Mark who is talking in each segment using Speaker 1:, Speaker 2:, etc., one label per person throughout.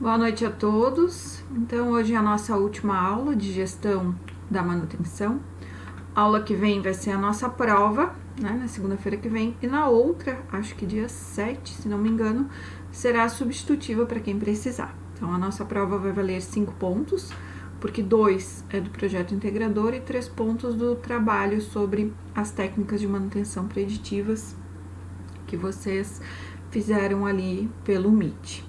Speaker 1: Boa noite a todos. Então, hoje é a nossa última aula de gestão da manutenção. A aula que vem vai ser a nossa prova, né, na segunda-feira que vem, e na outra, acho que dia 7, se não me engano, será substitutiva para quem precisar. Então, a nossa prova vai valer 5 pontos, porque 2 é do projeto integrador e 3 pontos do trabalho sobre as técnicas de manutenção preditivas que vocês fizeram ali pelo Meet.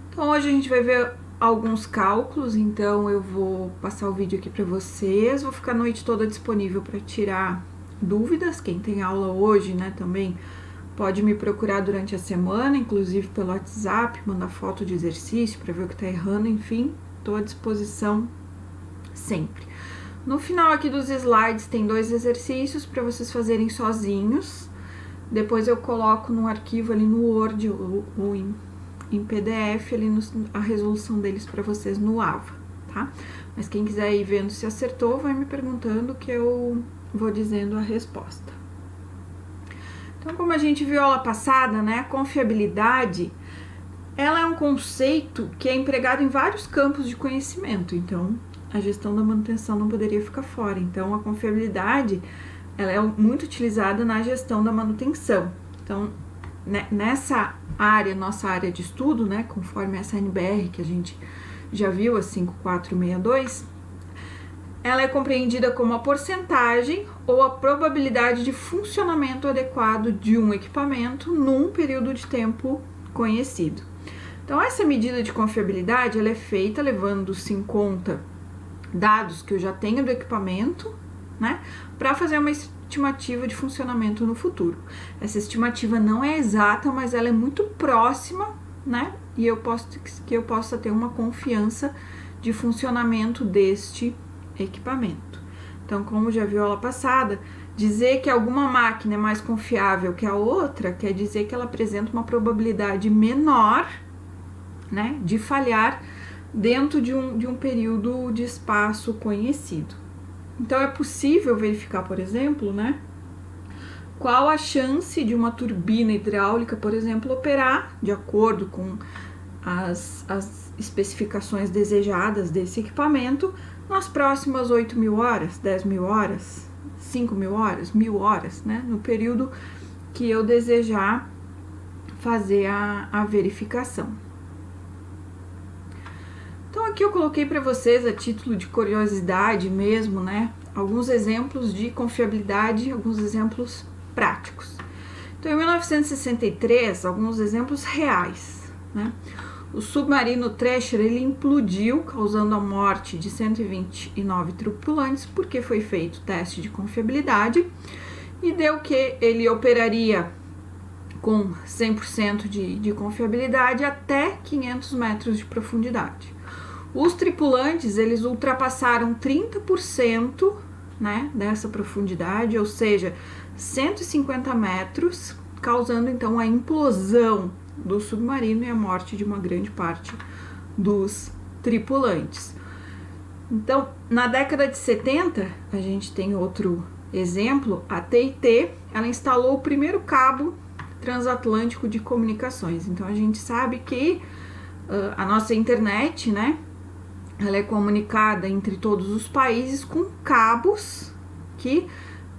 Speaker 1: Então, hoje a gente vai ver alguns cálculos, então eu vou passar o vídeo aqui para vocês, vou ficar a noite toda disponível para tirar dúvidas. Quem tem aula hoje, né, também pode me procurar durante a semana, inclusive pelo WhatsApp, mandar foto de exercício para ver o que tá errando, enfim, estou à disposição sempre. No final aqui dos slides tem 2 exercícios para vocês fazerem sozinhos, depois eu coloco no arquivo ali no Word ou em PDF ali a resolução deles para vocês no AVA, tá? Mas quem quiser ir vendo se acertou, vai me perguntando que eu vou dizendo a resposta. Então, como a gente viu a aula passada, né, a confiabilidade, ela é um conceito que é empregado em vários campos de conhecimento, então a gestão da manutenção não poderia ficar fora. Então, a confiabilidade, ela é muito utilizada na gestão da manutenção. Então, nessa área, nossa área de estudo, né, conforme essa NBR que a gente já viu, a 5462, ela é compreendida como a porcentagem ou a probabilidade de funcionamento adequado de um equipamento num período de tempo conhecido. Então, essa medida de confiabilidade, ela é feita levando-se em conta dados que eu já tenho do equipamento, né, para fazer uma estimativa de funcionamento no futuro. Essa estimativa não é exata, mas ela é muito próxima, né? E eu possa ter uma confiança de funcionamento deste equipamento. Então, como já viu a aula passada, dizer que alguma máquina é mais confiável que a outra quer dizer que ela apresenta uma probabilidade menor, né, de falhar dentro de um período de espaço conhecido. Então, é possível verificar, por exemplo, né, qual a chance de uma turbina hidráulica, por exemplo, operar de acordo com as especificações desejadas desse equipamento nas próximas 8.000 horas, 10.000 horas, 5.000 horas, 1.000 horas, né, no período que eu desejar fazer a verificação. Então, aqui eu coloquei para vocês, a título de curiosidade mesmo, né, alguns exemplos de confiabilidade, alguns exemplos práticos. Então, em 1963, alguns exemplos reais, né, o submarino Thresher, ele implodiu, causando a morte de 129 tripulantes, porque foi feito teste de confiabilidade e deu que ele operaria com 100% de confiabilidade até 500 metros de profundidade. Os tripulantes, eles ultrapassaram 30%, né, dessa profundidade, ou seja, 150 metros, causando então a implosão do submarino e a morte de uma grande parte dos tripulantes. Então, na década de 70, a gente tem outro exemplo, a TIT, ela instalou o primeiro cabo transatlântico de comunicações. Então, a gente sabe que a nossa internet, né, ela é comunicada entre todos os países com cabos que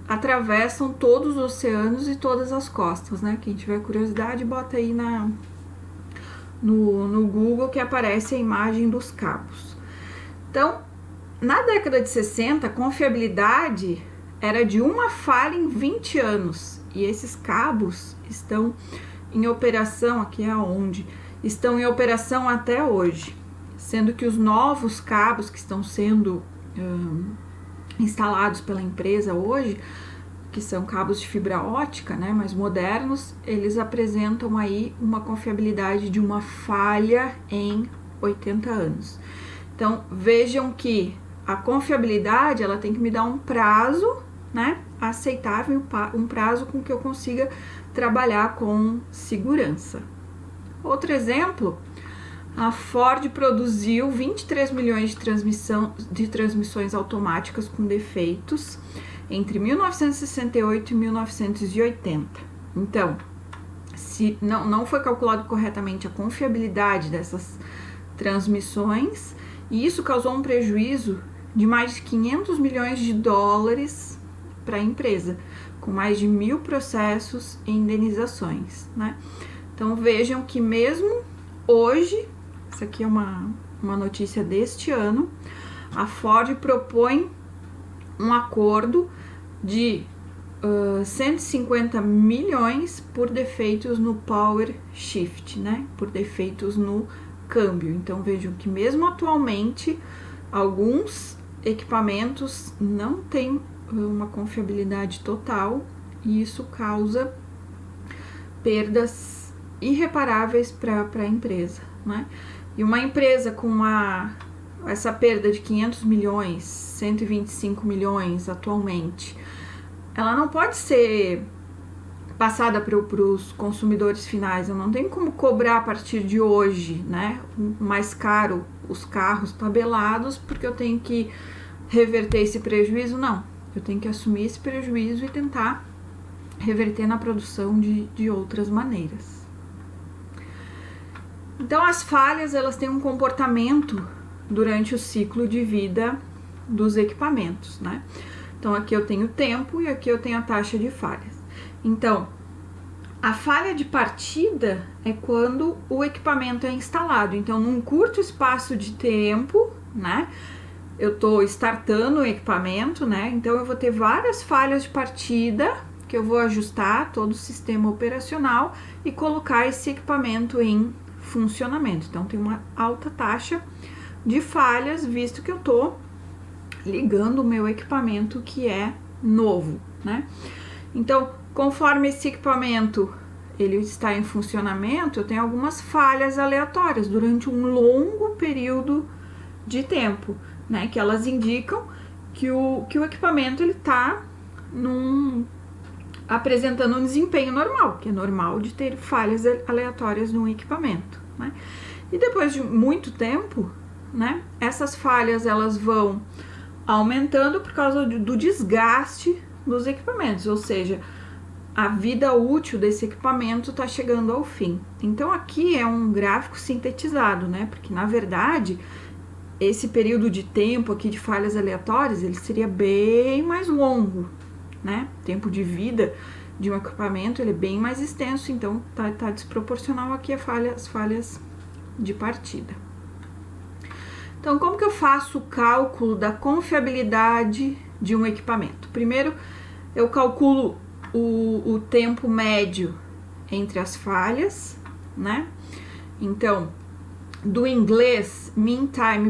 Speaker 1: atravessam todos os oceanos e todas as costas, né? Quem tiver curiosidade, bota aí no Google que aparece a imagem dos cabos. Então, na década de 60, a confiabilidade era de uma falha em 20 anos. E esses cabos estão em operação, aqui é onde, estão em operação até hoje. Sendo que os novos cabos que estão sendo instalados pela empresa hoje, que são cabos de fibra ótica, né, mais modernos, eles apresentam aí uma confiabilidade de uma falha em 80 anos. Então, vejam que a confiabilidade, ela tem que me dar um prazo, né, aceitável, um prazo com que eu consiga trabalhar com segurança. Outro exemplo, a Ford produziu 23 milhões de transmissões automáticas com defeitos entre 1968 e 1980. Então, se não foi calculado corretamente a confiabilidade dessas transmissões, e isso causou um prejuízo de mais de 500 milhões de dólares para a empresa, com mais de 1.000 processos e indenizações, né? Então vejam que mesmo hoje, isso aqui é uma notícia deste ano, a Ford propõe um acordo de 150 milhões por defeitos no power shift, né? Por defeitos no câmbio. Então vejam que mesmo atualmente alguns equipamentos não têm uma confiabilidade total e isso causa perdas irreparáveis para a empresa, né? E uma empresa com essa perda de 500 milhões, 125 milhões atualmente, ela não pode ser passada para os consumidores finais. Eu não tenho como cobrar a partir de hoje, né, mais caro os carros tabelados, porque eu tenho que reverter esse prejuízo. Não, eu tenho que assumir esse prejuízo e tentar reverter na produção de outras maneiras. Então, as falhas, elas têm um comportamento durante o ciclo de vida dos equipamentos, né? Então, aqui eu tenho o tempo e aqui eu tenho a taxa de falhas. Então, a falha de partida é quando o equipamento é instalado. Então, num curto espaço de tempo, né? Eu tô startando o equipamento, né? Então, eu vou ter várias falhas de partida que eu vou ajustar todo o sistema operacional e colocar esse equipamento em funcionamento. Então, tem uma alta taxa de falhas, visto que eu tô ligando o meu equipamento que é novo, né? Então, conforme esse equipamento ele está em funcionamento, eu tenho algumas falhas aleatórias durante um longo período de tempo, né? Que elas indicam que o equipamento ele tá apresentando um desempenho normal, que é normal de ter falhas aleatórias no equipamento, né? E depois de muito tempo, né, essas falhas elas vão aumentando por causa do desgaste dos equipamentos, ou seja, a vida útil desse equipamento está chegando ao fim. Então aqui é um gráfico sintetizado, né? Porque na verdade esse período de tempo aqui de falhas aleatórias ele seria bem mais longo, né? O tempo de vida de um equipamento ele é bem mais extenso, então tá desproporcional aqui as falhas de partida. Então, como que eu faço o cálculo da confiabilidade de um equipamento? Primeiro, eu calculo o tempo médio entre as falhas, né? Então, do inglês, Mean Time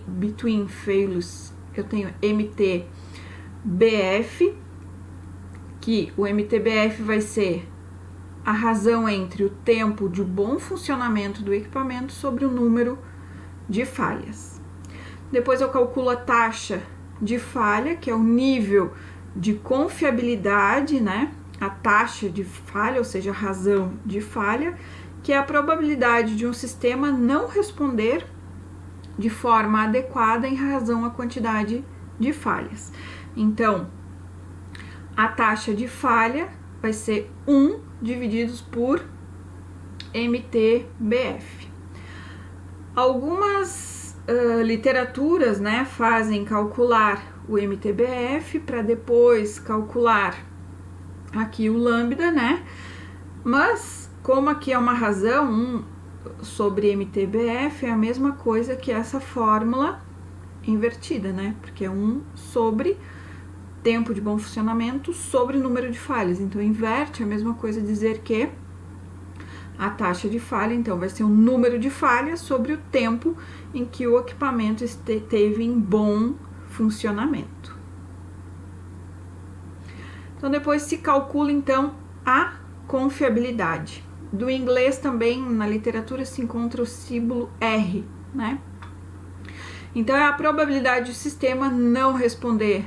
Speaker 1: Between Failures, eu tenho MTBF, que o MTBF vai ser a razão entre o tempo de bom funcionamento do equipamento sobre o número de falhas. Depois eu calculo a taxa de falha, que é o nível de confiabilidade, né? A taxa de falha, ou seja, a razão de falha, que é a probabilidade de um sistema não responder de forma adequada em razão à quantidade de falhas. Então, a taxa de falha vai ser 1 divididos por MTBF. Algumas literaturas, né, fazem calcular o MTBF para depois calcular aqui o lambda, né? Mas como aqui é uma razão 1 sobre MTBF, é a mesma coisa que essa fórmula invertida, né? Porque é 1 sobre tempo de bom funcionamento sobre o número de falhas. Então, inverte, é a mesma coisa dizer que a taxa de falha, então, vai ser o número de falhas sobre o tempo em que o equipamento esteve em bom funcionamento. Então, depois se calcula, então, a confiabilidade. Do inglês também, na literatura, se encontra o símbolo R, né? Então, é a probabilidade do sistema não responder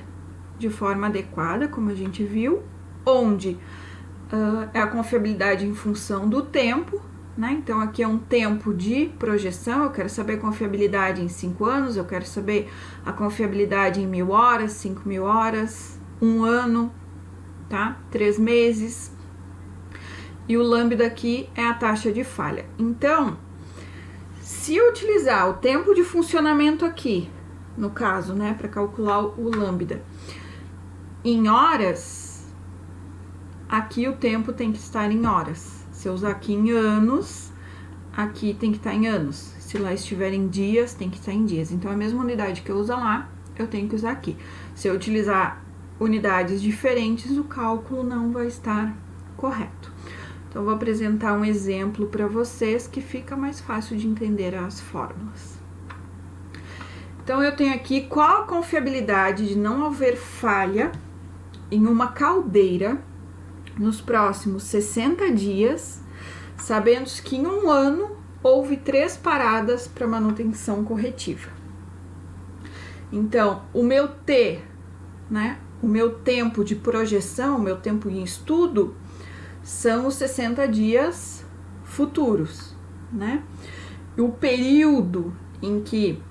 Speaker 1: de forma adequada, como a gente viu, onde é a confiabilidade em função do tempo, né? Então, aqui é um tempo de projeção, eu quero saber a confiabilidade em 5 anos, eu quero saber a confiabilidade em 1.000 horas, 5.000 horas, 1 ano, tá? 3 meses. E o lambda aqui é a taxa de falha. Então, Se eu utilizar o tempo de funcionamento aqui, no caso, né, para calcular o lambda, em horas, aqui o tempo tem que estar em horas. Se eu usar aqui em anos, aqui tem que estar em anos. Se lá estiver em dias, tem que estar em dias. Então, a mesma unidade que eu uso lá, eu tenho que usar aqui. Se eu utilizar unidades diferentes, o cálculo não vai estar correto. Então, eu vou apresentar um exemplo para vocês que fica mais fácil de entender as fórmulas. Então, eu tenho aqui qual a confiabilidade de não haver falha em uma caldeira nos próximos 60 dias, sabendo que em um ano houve 3 paradas para manutenção corretiva. Então, o meu T, né, o meu tempo de projeção, o meu tempo em estudo, são os 60 dias futuros, né? E o período em que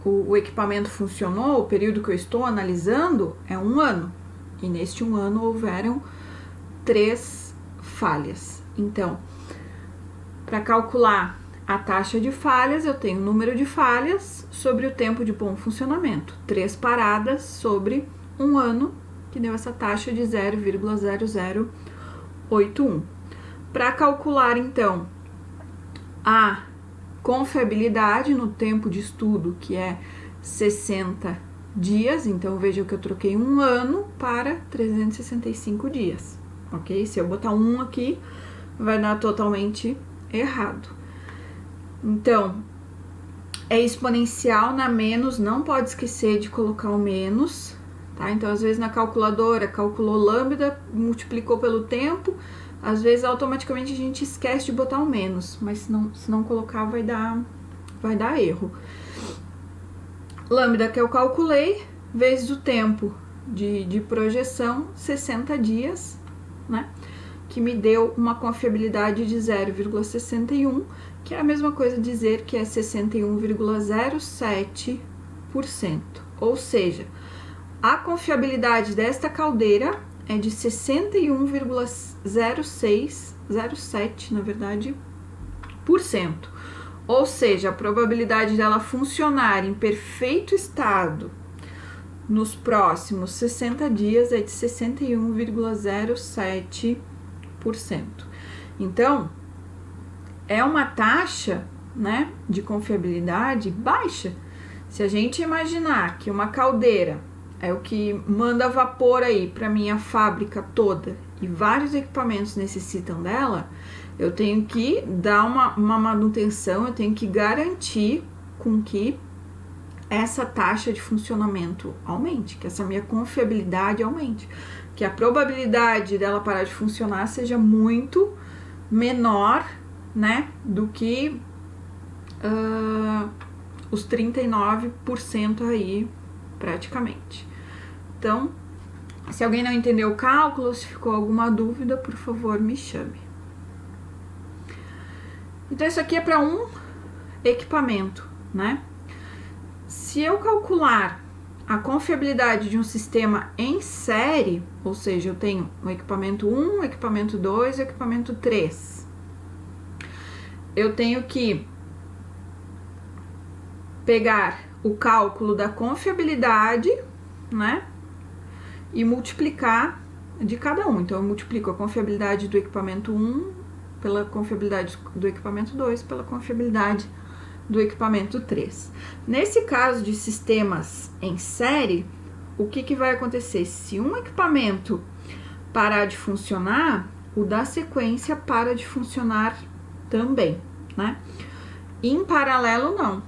Speaker 1: o equipamento funcionou, o período que eu estou analisando, é um ano. E neste um ano houveram 3 falhas. Então, para calcular a taxa de falhas, eu tenho o número de falhas sobre o tempo de bom funcionamento. 3 paradas sobre um ano, que deu essa taxa de 0,0081. Para calcular, então, a confiabilidade no tempo de estudo, que é 60 dias, então veja que eu troquei um ano para 365 dias, ok? Se eu botar um aqui, vai dar totalmente errado. Então, é exponencial na menos, não pode esquecer de colocar o menos, tá? Então, às vezes na calculadora, calculou lambda, multiplicou pelo tempo, às vezes automaticamente a gente esquece de botar o menos, mas se não colocar vai dar erro. Lambda que eu calculei, vezes o tempo de projeção, 60 dias, né? Que me deu uma confiabilidade de 0,61, que é a mesma coisa dizer que é 61,07%. Ou seja, a confiabilidade desta caldeira é de 61,07, na verdade, por cento. Ou seja, a probabilidade dela funcionar em perfeito estado nos próximos 60 dias é de 61,07%. Então, é uma taxa, né, de confiabilidade baixa. Se a gente imaginar que uma caldeira é o que manda vapor aí para minha fábrica toda e vários equipamentos necessitam dela, eu tenho que dar uma manutenção, eu tenho que garantir com que essa taxa de funcionamento aumente, que essa minha confiabilidade aumente, que a probabilidade dela parar de funcionar seja muito menor, né, do que os 39% aí, praticamente. Então, se alguém não entendeu o cálculo, se ficou alguma dúvida, por favor, me chame. Então, isso aqui é para um equipamento, né? Se eu calcular a confiabilidade de um sistema em série, ou seja, eu tenho o equipamento 1, o equipamento 2 e o equipamento 3, eu tenho que pegar o cálculo da confiabilidade, né, e multiplicar de cada um. Então, eu multiplico a confiabilidade do equipamento 1 pela confiabilidade do equipamento 2 pela confiabilidade do equipamento 3. Nesse caso de sistemas em série, o que vai acontecer? Se um equipamento parar de funcionar, o da sequência para de funcionar também, né? Em paralelo, não.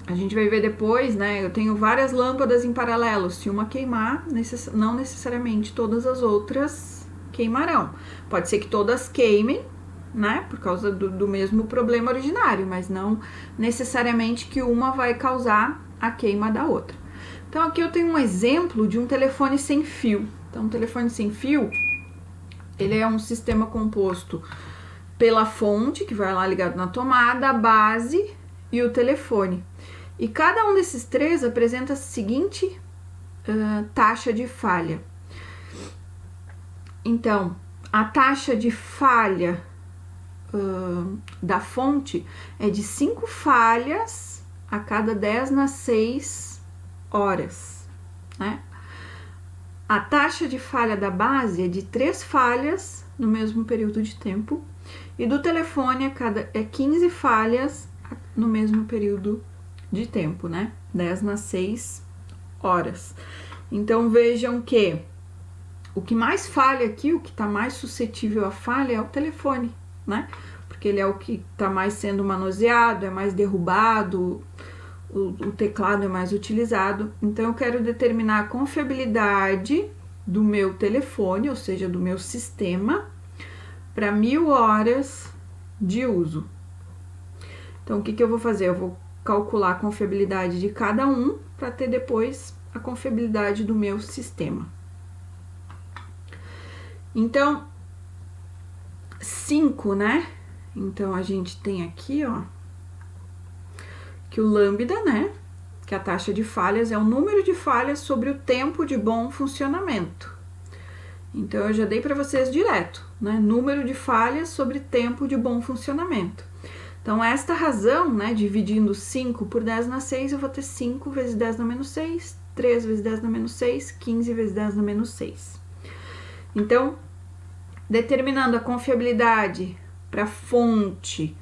Speaker 1: A gente vai ver depois, né? Eu tenho várias lâmpadas em paralelo. Se uma queimar, não necessariamente todas as outras queimarão. Pode ser que todas queimem, né? Por causa do mesmo problema originário, mas não necessariamente que uma vai causar a queima da outra. Então, aqui eu tenho um exemplo de um telefone sem fio. Então, um telefone sem fio, ele é um sistema composto pela fonte, que vai lá ligado na tomada, a base e o telefone. E cada um desses três apresenta a seguinte taxa de falha. Então, a taxa de falha da fonte é de 5 falhas a cada 10/6 horas, né? A taxa de falha da base é de 3 falhas no mesmo período de tempo, e do telefone é 15 falhas no mesmo período de tempo, né? 10/6 horas. Então vejam que o que mais falha aqui, o que está mais suscetível à falha é o telefone, né? Porque ele é o que está mais sendo manuseado, é mais derrubado, o teclado é mais utilizado. Então eu quero determinar a confiabilidade do meu telefone, ou seja, do meu sistema, para 1000 horas de uso. Então o que eu vou fazer? Eu vou calcular a confiabilidade de cada um para ter depois a confiabilidade do meu sistema. Então, 5, né? Então, a gente tem aqui, ó, que o lambda, né? Que a taxa de falhas é o número de falhas sobre o tempo de bom funcionamento. Então, eu já dei para vocês direto, né? Número de falhas sobre tempo de bom funcionamento. Então, esta razão, né? Dividindo 5 por 10/6, eu vou ter 5 vezes 10⁻⁶, 3 vezes 10⁻⁶, 15 vezes 10⁻⁶. Então, determinando a confiabilidade para fonte,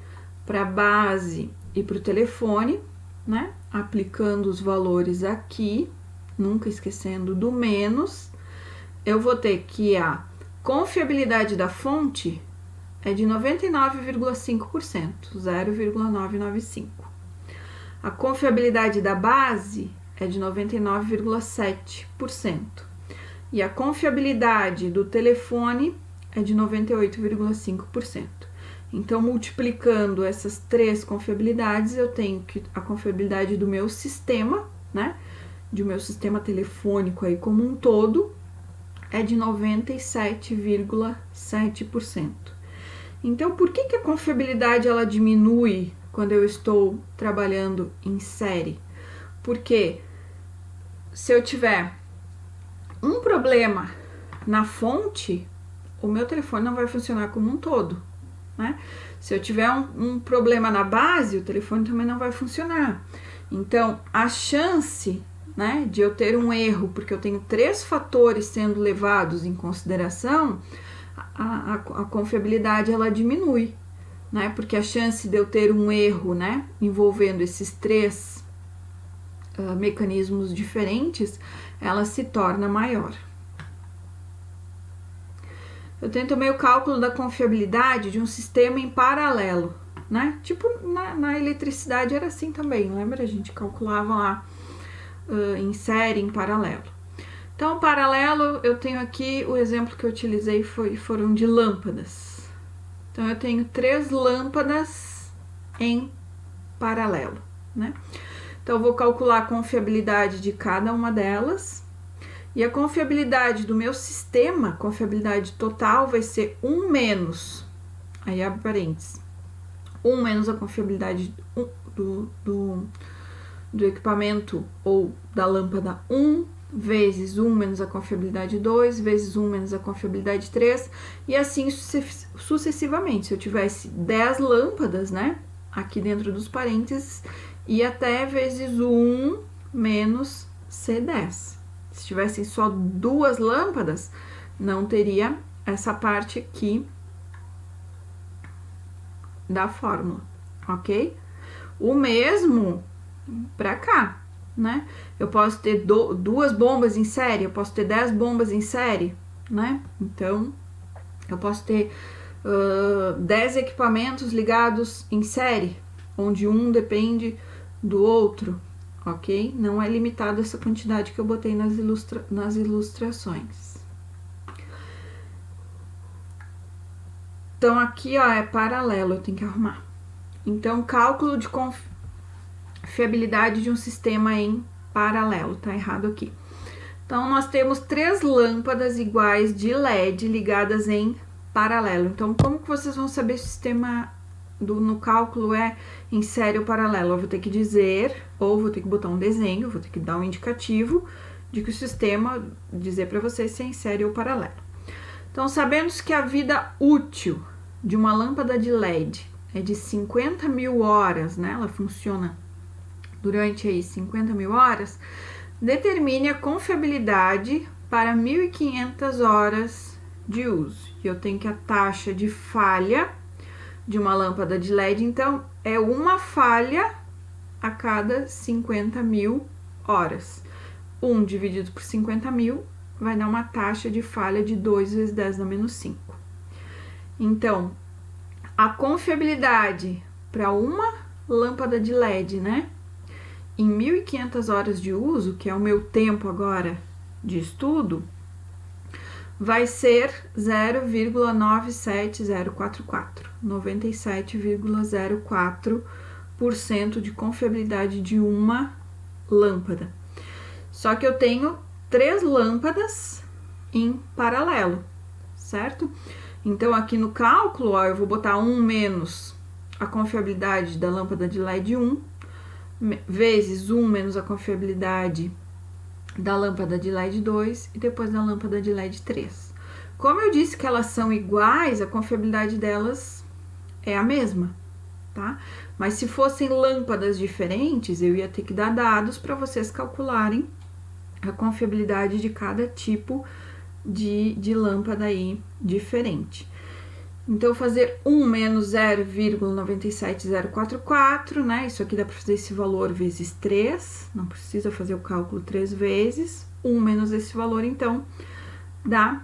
Speaker 1: para base e para o telefone, né? Aplicando os valores aqui, nunca esquecendo do menos, eu vou ter que a confiabilidade da fonte é de 99,5%, 0,995. A confiabilidade da base é de 99,7%. E a confiabilidade do telefone é de 98,5%. Então, multiplicando essas 3 confiabilidades, eu tenho que a confiabilidade do meu sistema, né? Do meu sistema telefônico aí como um todo, é de 97,7%. Então, por que a confiabilidade ela diminui quando eu estou trabalhando em série? Porque se eu tiver um problema na fonte, o meu telefone não vai funcionar como um todo, né? Se eu tiver um problema na base, o telefone também não vai funcionar. Então, a chance, né, de eu ter um erro, porque eu tenho 3 fatores sendo levados em consideração, a confiabilidade ela diminui, né? Porque a chance de eu ter um erro, né, envolvendo esses 3 mecanismos diferentes, ela se torna maior. Eu tenho também o cálculo da confiabilidade de um sistema em paralelo, né? Tipo, na eletricidade era assim também, lembra? A gente calculava lá em série, em paralelo. Então, paralelo, eu tenho aqui, o exemplo que eu utilizei foram de lâmpadas. Então, eu tenho 3 lâmpadas em paralelo, né? Então, eu vou calcular a confiabilidade de cada uma delas. E a confiabilidade do meu sistema, confiabilidade total, vai ser 1 menos, aí abre parênteses, 1 menos a confiabilidade do equipamento ou da lâmpada 1, vezes 1 menos a confiabilidade 2, vezes 1 menos a confiabilidade 3, e assim sucessivamente. Se eu tivesse 10 lâmpadas, né, aqui dentro dos parênteses, e até vezes 1 menos C10. Se tivessem só 2 lâmpadas, não teria essa parte aqui da fórmula, ok? O mesmo para cá, né? Eu posso ter 2 bombas em série, eu posso ter 10 bombas em série, né? Então, eu posso ter 10 equipamentos ligados em série, onde um depende do outro, ok? Não é limitado essa quantidade que eu botei nas ilustrações. Então, aqui, ó, é paralelo, eu tenho que arrumar. Então, cálculo de confiabilidade de um sistema em paralelo, tá errado aqui. Então, nós temos 3 lâmpadas iguais de LED ligadas em paralelo. Então, como que vocês vão saber se o sistema no cálculo é em série ou paralelo? Eu vou ter que dizer, ou vou ter que botar um desenho, vou ter que dar um indicativo de que o sistema, dizer para vocês se é em série ou paralelo. Então, sabemos que a vida útil de uma lâmpada de LED é de 50 mil horas, né? Ela funciona durante aí 50 mil horas, determine a confiabilidade para 1.500 horas de uso. E eu tenho que a taxa de falha de uma lâmpada de LED, então, é uma falha a cada 50 mil horas. 1 dividido por 50 mil vai dar uma taxa de falha de 2 vezes 10 na menos 5. Então, a confiabilidade para uma lâmpada de LED, né, em 1.500 horas de uso, que é o meu tempo agora de estudo, vai ser 0,97044, 97,04% de confiabilidade de uma lâmpada. Só que eu tenho 3 lâmpadas em paralelo, certo? Então, aqui no cálculo, ó, eu vou botar 1 menos a confiabilidade da lâmpada de LED 1, vezes 1 menos a confiabilidade da lâmpada de LED 2 e depois da lâmpada de LED 3. Como eu disse que elas são iguais, a confiabilidade delas é a mesma, tá? Mas se fossem lâmpadas diferentes, eu ia ter que dar dados para vocês calcularem a confiabilidade de cada tipo de lâmpada aí diferente. Então, fazer 1 menos 0,97044, né? Isso aqui dá para fazer esse valor vezes 3, não precisa fazer o cálculo 3 vezes. 1 menos esse valor, então, dá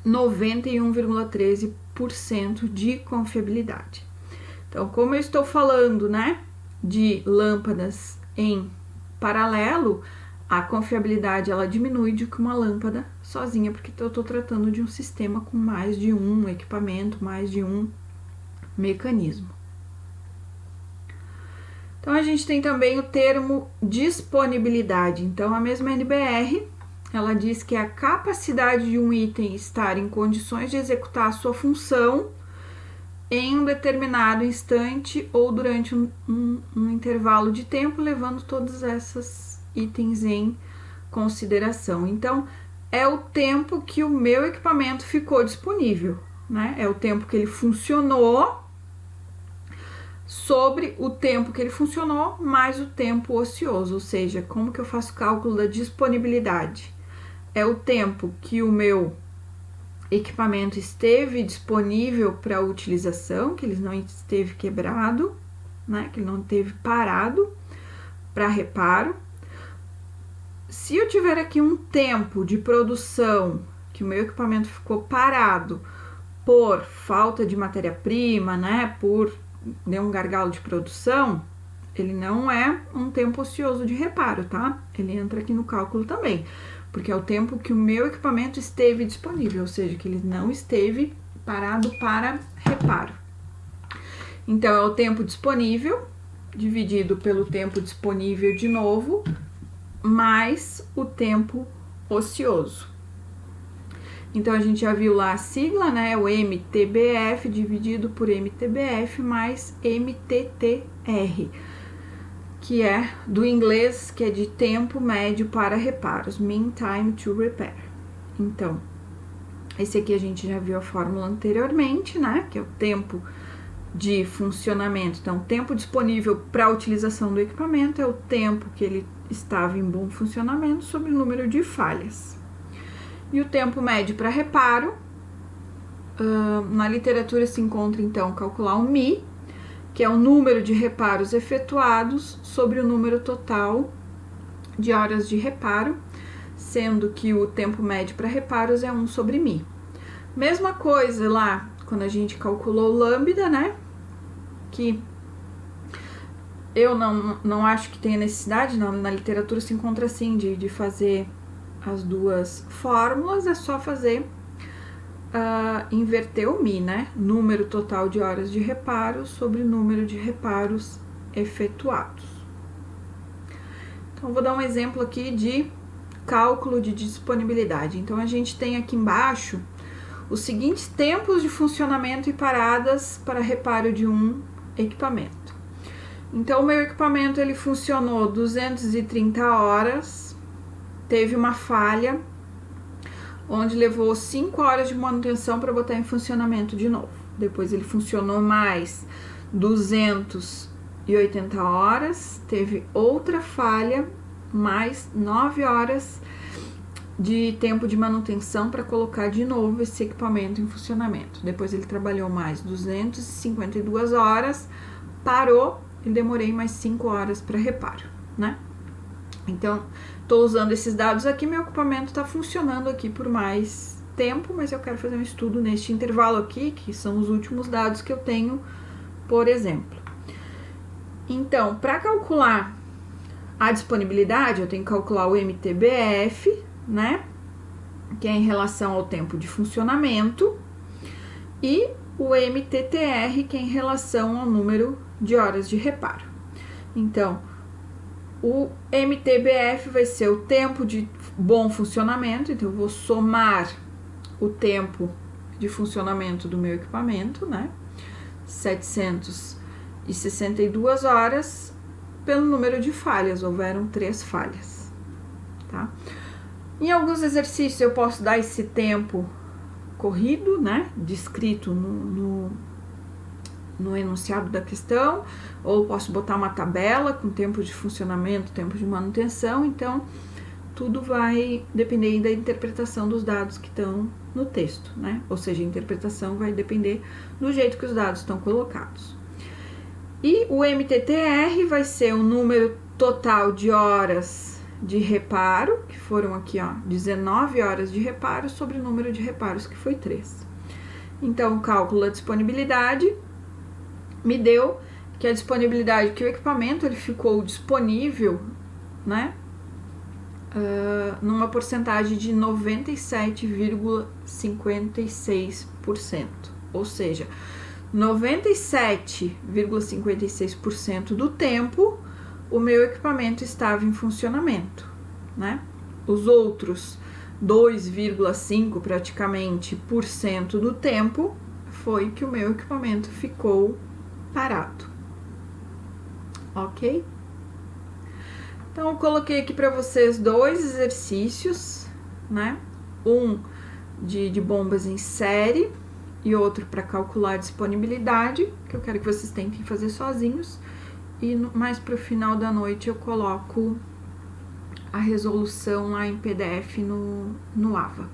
Speaker 1: 91,13% de confiabilidade. Então, como eu estou falando, né, de lâmpadas em paralelo, a confiabilidade ela diminui de que uma lâmpada sozinha, porque eu estou tratando de um sistema com mais de um equipamento, mais de um mecanismo. Então, a gente tem também o termo disponibilidade. Então, a mesma NBR, ela diz que a capacidade de um item estar em condições de executar a sua função em um determinado instante ou durante um intervalo de tempo, levando todos esses itens em consideração. Então, é o tempo que o meu equipamento ficou disponível, né? É o tempo que ele funcionou sobre o tempo que ele funcionou mais o tempo ocioso, ou seja, como que eu faço o cálculo da disponibilidade? É o tempo que o meu equipamento esteve disponível para utilização, que ele não esteve quebrado, né? Que ele não esteve parado para reparo. Se eu tiver aqui um tempo de produção que o meu equipamento ficou parado por falta de matéria-prima, né, por um gargalo de produção, ele não é um tempo ocioso de reparo, tá? Ele entra aqui no cálculo também, porque é o tempo que o meu equipamento esteve disponível, ou seja, que ele não esteve parado para reparo. Então, é o tempo disponível dividido pelo tempo disponível de novo, mais o tempo ocioso. Então, a gente já viu lá a sigla, né? O MTBF dividido por MTBF mais MTTR, que é do inglês, que é de tempo médio para reparos, Mean Time to Repair. Então, esse aqui a gente já viu a fórmula anteriormente, né? Que é o tempo de funcionamento. Então, o tempo disponível para a utilização do equipamento é o tempo que ele estava em bom funcionamento sobre o número de falhas. E o tempo médio para reparo, na literatura se encontra então calcular o MI, que é o número de reparos efetuados sobre o número total de horas de reparo, sendo que o tempo médio para reparos é 1 sobre MI. Mesma coisa lá quando a gente calculou o lambda, né? Que eu não acho que tenha necessidade, não, na literatura se encontra assim, de fazer as duas fórmulas, é só fazer, inverter o MI, né? Número total de horas de reparo sobre o número de reparos efetuados. Então, vou dar um exemplo aqui de cálculo de disponibilidade. Então, a gente tem aqui embaixo os seguintes tempos de funcionamento e paradas para reparo de um equipamento. Então, o meu equipamento, ele funcionou 230 horas, teve uma falha, onde levou 5 horas de manutenção para botar em funcionamento de novo. depois ele funcionou mais 280 horas, teve outra falha, mais 9 horas de tempo de manutenção para colocar de novo esse equipamento em funcionamento. Depois ele trabalhou mais 252 horas, parou e demorei mais 5 horas para reparo, né? Então, estou usando esses dados aqui, meu equipamento está funcionando aqui por mais tempo, mas eu quero fazer um estudo neste intervalo aqui, que são os últimos dados que eu tenho, por exemplo. Então, para calcular a disponibilidade, eu tenho que calcular o MTBF, né, que é em relação ao tempo de funcionamento, e o MTTR, que é em relação ao número de horas de reparo. Então, o MTBF vai ser o tempo de bom funcionamento, então eu vou somar o tempo de funcionamento do meu equipamento, né, 762 horas, pelo número de falhas, houveram 3 falhas, tá? Em alguns exercícios eu posso dar esse tempo corrido, né, descrito no enunciado da questão, ou posso botar uma tabela com tempo de funcionamento, tempo de manutenção, então tudo vai depender da interpretação dos dados que estão no texto, né, ou seja, a interpretação vai depender do jeito que os dados estão colocados. E o MTTR vai ser o número total de horas de reparo, que foram aqui, ó, 19 horas de reparo sobre o número de reparos, que foi 3. Então, o cálculo da disponibilidade me deu que a disponibilidade, que o equipamento ele ficou disponível, né, numa porcentagem de 97,56%, ou seja, 97,56% do tempo o meu equipamento estava em funcionamento, né? Os outros 2,5% praticamente por cento do tempo foi que o meu equipamento ficou parado, ok? Então eu coloquei aqui para vocês 2 exercícios, né? Um de bombas em série e outro para calcular a disponibilidade, que eu quero que vocês tentem fazer sozinhos. E mais para o final da noite eu coloco a resolução lá em PDF no AVA.